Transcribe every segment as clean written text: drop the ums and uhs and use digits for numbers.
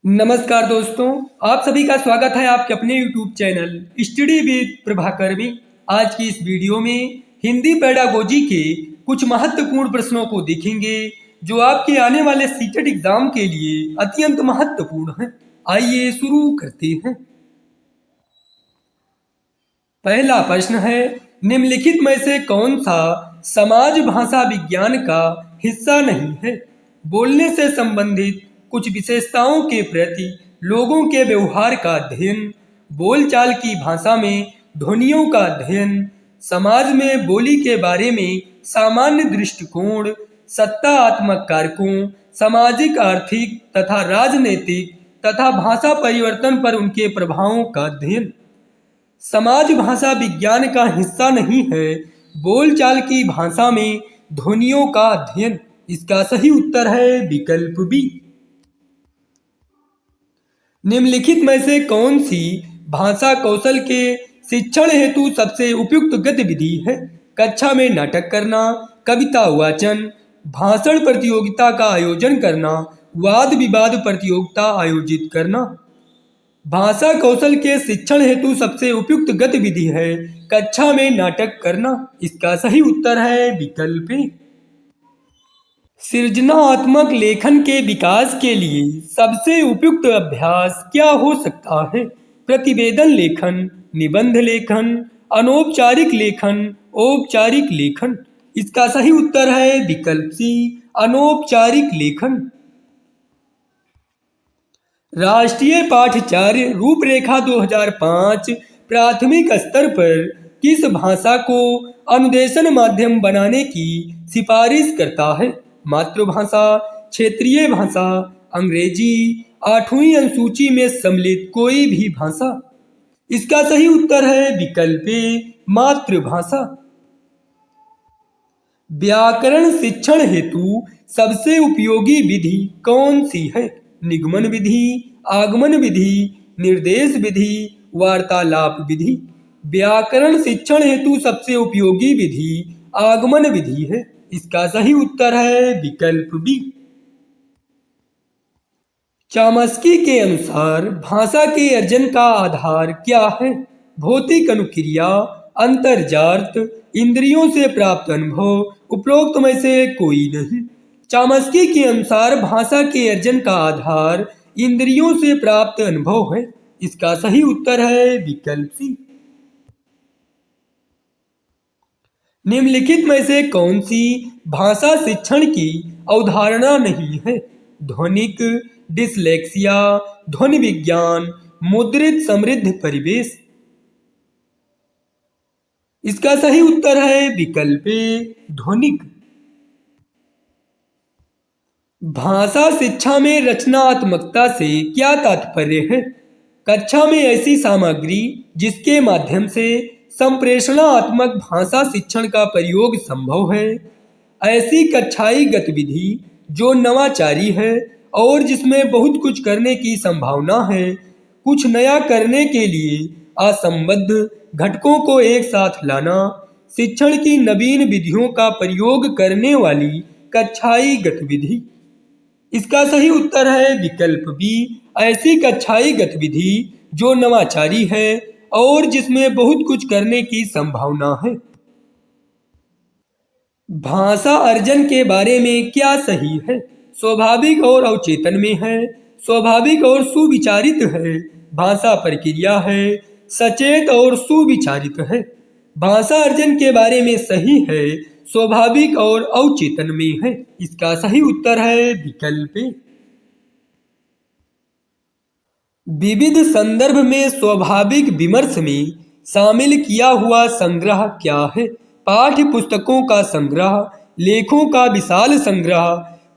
नमस्कार दोस्तों, आप सभी का स्वागत है आपके अपने YouTube channel study with Prabhakar में। आज की इस वीडियो में हिंदी पेडागोजी के कुछ महत्वपूर्ण प्रश्नों को देखेंगे जो आपके आने वाले सीटेट एग्जाम के लिए अत्यंत महत्वपूर्ण हैं। आइए शुरू करते हैं। पहला प्रश्न है, निम्नलिखित में से कौन सा समाज भाषा विज्ञान का हिस्सा नहीं है? बोलने से संबंधित कुछ विशेषताओं के प्रति लोगों के व्यवहार का अध्ययन, बोलचाल की भाषा में ध्वनियों का अध्ययन, समाज में बोली के बारे में सामान्य दृष्टिकोण, सत्तात्मक कारकों, सामाजिक आर्थिक तथा राजनीतिक तथा भाषा परिवर्तन पर उनके प्रभावों का अध्ययन। समाज भाषा विज्ञान का हिस्सा नहीं है बोलचाल की भाषा में ध्वनियों का अध्ययन। इसका सही उत्तर है विकल्प बी। निम्नलिखित में से कौन सी भाषा कौशल के शिक्षण हेतु सबसे उपयुक्त गतिविधि है? कक्षा में नाटक करना, कविता वाचन, भाषण प्रतियोगिता का आयोजन करना, वाद विवाद प्रतियोगिता आयोजित करना। भाषा कौशल के शिक्षण हेतु सबसे उपयुक्त गतिविधि है कक्षा में नाटक करना। इसका सही उत्तर है विकल्प ए। सृजनात्मक लेखन के विकास के लिए सबसे उपयुक्त अभ्यास क्या हो सकता है? प्रतिवेदन लेखन, निबंध लेखन, अनौपचारिक लेखन, औपचारिक लेखन। इसका सही उत्तर है विकल्प सी, अनौपचारिक लेखन। राष्ट्रीय पाठ्यचर्या रूपरेखा 2005 प्राथमिक स्तर पर किस भाषा को अनुदेशन माध्यम बनाने की सिफारिश करता है? मातृभाषा, क्षेत्रीय भाषा, अंग्रेजी, 8वीं अनुसूची में सम्मिलित कोई भी भाषा। इसका सही उत्तर है विकल्प ए, मातृभाषा। व्याकरण शिक्षण हेतु सबसे उपयोगी विधि कौन सी है? निगमन विधि, आगमन विधि, निर्देश विधि, वार्तालाप विधि। व्याकरण शिक्षण हेतु सबसे उपयोगी विधि आगमन विधि है। इसका सही उत्तर है विकल्प बी। चामस्की के अनुसार भाषा के अर्जन का आधार क्या है? भौतिक अनुक्रिया, अंतर्जात, इंद्रियों से प्राप्त अनुभव, उपरोक्त में से कोई नहीं। चामस्की के अनुसार भाषा के अर्जन का आधार इंद्रियों से प्राप्त अनुभव है। इसका सही उत्तर है विकल्प सी। निम्नलिखित में से कौन सी भाषा शिक्षण की अवधारणा नहीं है? ध्वनिक, डिसलेक्सिया, ध्वनि विज्ञान, मुद्रित समृद्ध परिवेश। इसका सही उत्तर है विकल्प ए, ध्वनिक। भाषा शिक्षा में रचनात्मकता से क्या तात्पर्य है? कक्षा में ऐसी सामग्री जिसके माध्यम से संप्रेषणात्मक भाषा शिक्षण का प्रयोग संभव है। ऐसी कक्षाई गतिविधि जो नवाचारी है और जिसमें बहुत कुछ करने की संभावना है। कुछ नया करने के लिए असंबद्ध घटकों को एक साथ लाना। शिक्षण की नवीन विधियों का प्रयोग करने वाली कक्षाई गतिविधि। इसका सही उत्तर है विकल्प बी, ऐसी कक्षाई गतिविधि जो नवाचारी है और जिसमें बहुत कुछ करने की संभावना है। भाषा अर्जन के बारे में क्या सही है? स्वाभाविक और अवचेतन में है, स्वाभाविक और सुविचारित है, भाषा प्रक्रिया है, सचेत और सुविचारित है। भाषा अर्जन के बारे में सही है, स्वाभाविक और अवचेतन में है। इसका सही उत्तर है विकल्प ए। विविध संदर्भ में स्वाभाविक विमर्श में शामिल किया हुआ संग्रह क्या है? पाठ्य पुस्तकों का संग्रह, लेखों का विशाल संग्रह,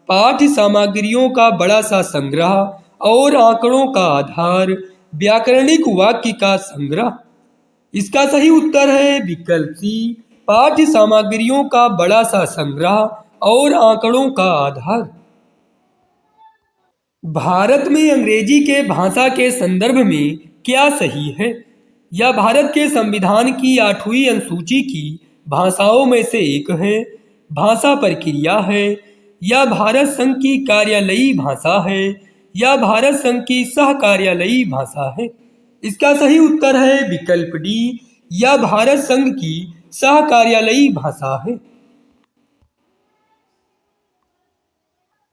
पाठ्य सामग्रियों का बड़ा सा संग्रह और आंकड़ों का आधार, व्याकरणिक वाक्य का संग्रह। इसका सही उत्तर है विकल्प सी, पाठ्य सामग्रियों का बड़ा सा संग्रह और आंकड़ों का आधार। भारत में अंग्रेजी के भाषा के संदर्भ में क्या सही है? यह भारत के संविधान की 8वीं अनुसूची की भाषाओं में से एक है, भाषा प्रक्रिया है, यह भारत संघ की कार्यालयी भाषा है, या भारत संघ की सहकार्यालयी भाषा है? इसका सही उत्तर है विकल्प डी, या भारत संघ की सहकार्यालयी भाषा है।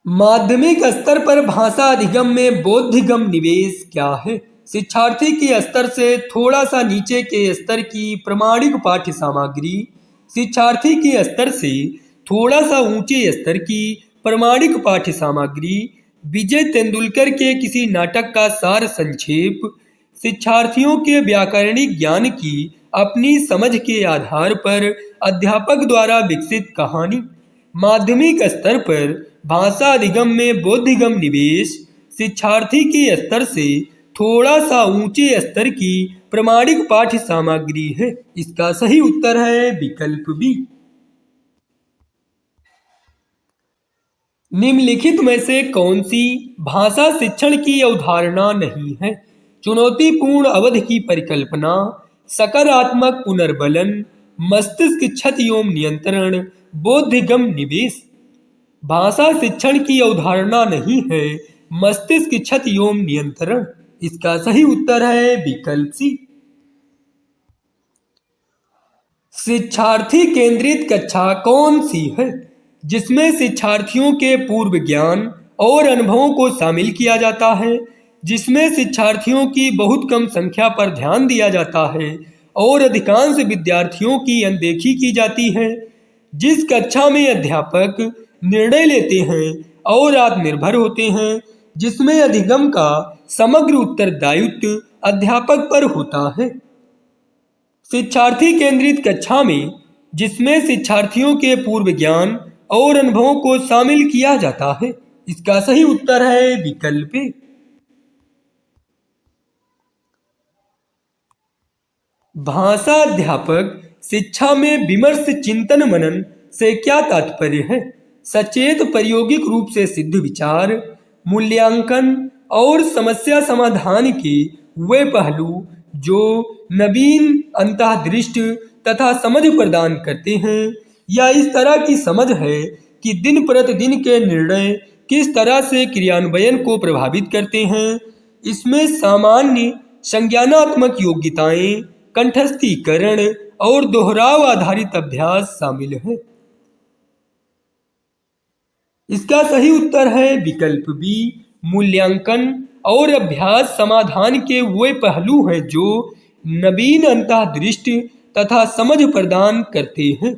माध्यमिक स्तर पर भाषा अधिगम में बोधिगम निवेश क्या है? शिक्षार्थी के स्तर से थोड़ा सा नीचे के स्तर की प्रमाणिक पाठ्य सामग्री, शिक्षार्थी के स्तर से थोड़ा सा ऊंचे स्तर की प्रमाणिक पाठ्य सामग्री, विजय तेंदुलकर के किसी नाटक का सार संक्षेप, शिक्षार्थियों के व्याकरणिक ज्ञान की अपनी समझ के आधार पर अध्यापक द्वारा विकसित कहानी। माध्यमिक स्तर पर भाषा अधिगम में बोधिगम निवेश शिक्षार्थी के स्तर से थोड़ा सा ऊंचे स्तर की प्रमाणिक पाठ्य सामग्री है। इसका सही उत्तर है विकल्प बी। निम्नलिखित में से कौन सी भाषा शिक्षण की अवधारणा नहीं है? चुनौतीपूर्ण अवधि की परिकल्पना, सकारात्मक पुनर्बलन, मस्तिष्क क्षति एवं नियंत्रण, बोधिगम निवेश। भाषा शिक्षण की अवधारणा नहीं है मस्तिष्क क्षति एवं नियंत्रण। इसका सही उत्तर है विकल्प सी। शिक्षार्थी केंद्रित कक्षा कौन सी है जिसमें शिक्षार्थियों के पूर्व ज्ञान और अनुभवों को शामिल किया जाता है, जिसमें शिक्षार्थियों की बहुत कम संख्या पर ध्यान दिया जाता है और अधिकांश विद्यार्थियों की अनदेखी की जाती है, जिस कक्षा में अध्यापक निर्णय लेते हैं और आत्मनिर्भर होते हैं, जिसमें अधिगम का समग्र उत्तरदायित्व अध्यापक पर होता है। शिक्षार्थी केंद्रित कक्षा में जिसमें शिक्षार्थियों के पूर्व ज्ञान और अनुभवों को शामिल किया जाता है। इसका सही उत्तर है विकल्प ए। भाषा अध्यापक शिक्षा में विमर्श चिंतन मनन से क्या तात्पर्य है? सचेत प्रायोगिक रूप से सिद्ध विचार, मूल्यांकन और समस्या समाधान के वे पहलू जो नवीन अंतर्दृष्टि तथा समझ प्रदान करते हैं, या इस तरह की समझ है कि दिन प्रतिदिन के निर्णय किस तरह से क्रियान्वयन को प्रभावित करते हैं। इसमें सामान्य संज्ञानात्मक योग्यताएं, कंठस्थीकरण और दोहराव आधारित अभ्यास शामिल है। इसका सही उत्तर है विकल्प बी, मूल्यांकन और अभ्यास समाधान के वे पहलू हैं जो नवीन अंतर्दृष्टि तथा समझ प्रदान करते हैं।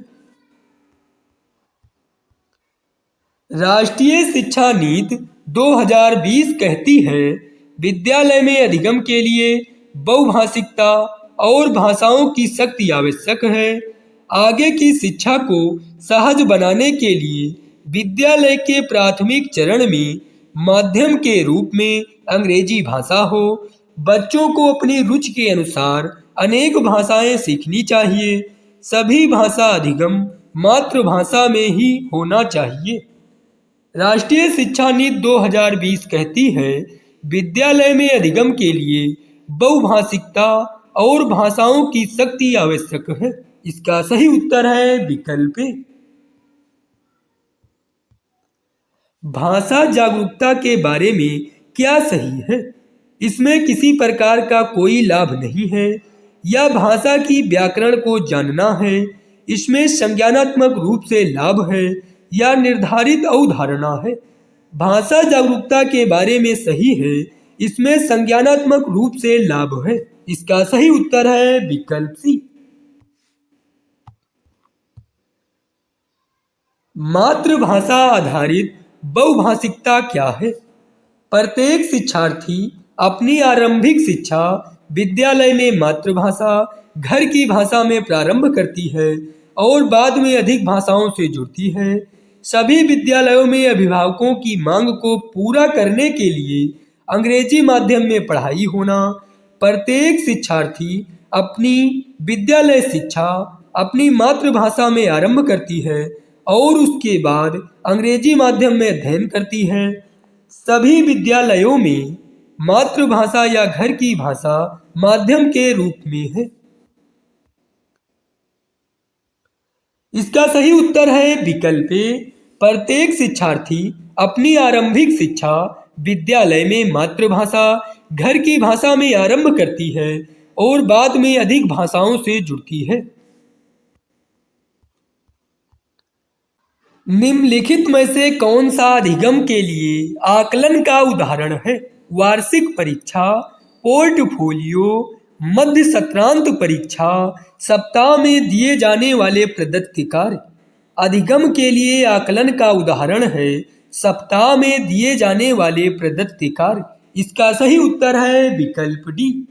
राष्ट्रीय शिक्षा नीति 2020 कहती है, विद्यालय में अधिगम के लिए बहुभाषिकता और भाषाओं की शक्ति आवश्यक है। आगे की शिक्षा को सहज बनाने के लिए विद्यालय के प्राथमिक चरण में माध्यम के रूप में अंग्रेजी भाषा हो। बच्चों को अपनी रुचि के अनुसार अनेक भाषाएं सीखनी चाहिए। सभी भाषा अधिगम मातृभाषा में ही होना चाहिए। राष्ट्रीय शिक्षा नीति 2020 कहती है, विद्यालय में अधिगम के लिए बहुभाषिकता और भाषाओं की शक्ति आवश्यक है। इसका सही उत्तर है विकल्प ए। भाषा जागरूकता के बारे में क्या सही है? इसमें किसी प्रकार का कोई लाभ नहीं है, या भाषा की व्याकरण को जानना है। इसमें संज्ञानात्मक रूप से लाभ है या निर्धारित अवधारणा है। भाषा जागरूकता के बारे में सही है, इसमें संज्ञानात्मक रूप से लाभ है। इसका सही उत्तर है विकल्प सी। मातृभाषा आधारित बहुभाषिकता क्या है? प्रत्येक शिक्षार्थी अपनी आरंभिक शिक्षा विद्यालय में मातृभाषा, घर की भाषा में प्रारंभ करती है और बाद में अधिक भाषाओं से जुड़ती है। सभी विद्यालयों में अभिभावकों की मांग को पूरा करने के लिए अंग्रेजी माध्यम में पढ़ाई होना। प्रत्येक शिक्षार्थी अपनी विद्यालय शिक्षा अपनी मातृभाषा में आरंभ करती है और उसके बाद अंग्रेजी माध्यम में अध्ययन करती है। सभी विद्यालयों में मातृभाषा या घर की भाषा माध्यम के रूप में है। इसका सही उत्तर है विकल्प ए। प्रत्येक शिक्षार्थी अपनी आरंभिक शिक्षा विद्यालय में मातृभाषा, घर की भाषा में आरंभ करती है और बाद में अधिक भाषाओं से जुड़ती है। निम्नलिखित में से कौन सा अधिगम के लिए आकलन का उदाहरण है? वार्षिक परीक्षा, पोर्टफोलियो, मध्य सत्रांत परीक्षा, सप्ताह में दिए जाने वाले प्रदत्त कार्य। अधिगम के लिए आकलन का उदाहरण है सप्ताह में दिए जाने वाले प्रदत्त कार्य। इसका सही उत्तर है विकल्प डी।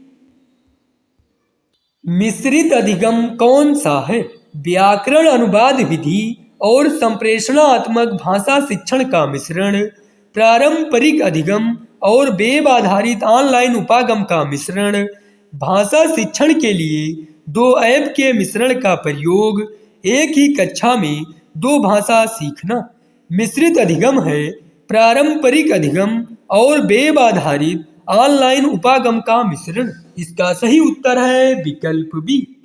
मिश्रित अधिगम कौन सा है? व्याकरण अनुवाद विधि और संप्रेषणात्मक भाषा शिक्षण का मिश्रण, पारंपरिक अधिगम और वेब आधारित ऑनलाइन उपागम का मिश्रण, भाषा शिक्षण के लिए दो ऐप के मिश्रण का प्रयोग, एक ही कक्षा में दो भाषा सीखना। मिश्रित अधिगम है पारंपरिक अधिगम और वेब आधारित ऑनलाइन उपागम का मिश्रण। इसका सही उत्तर है विकल्प बी।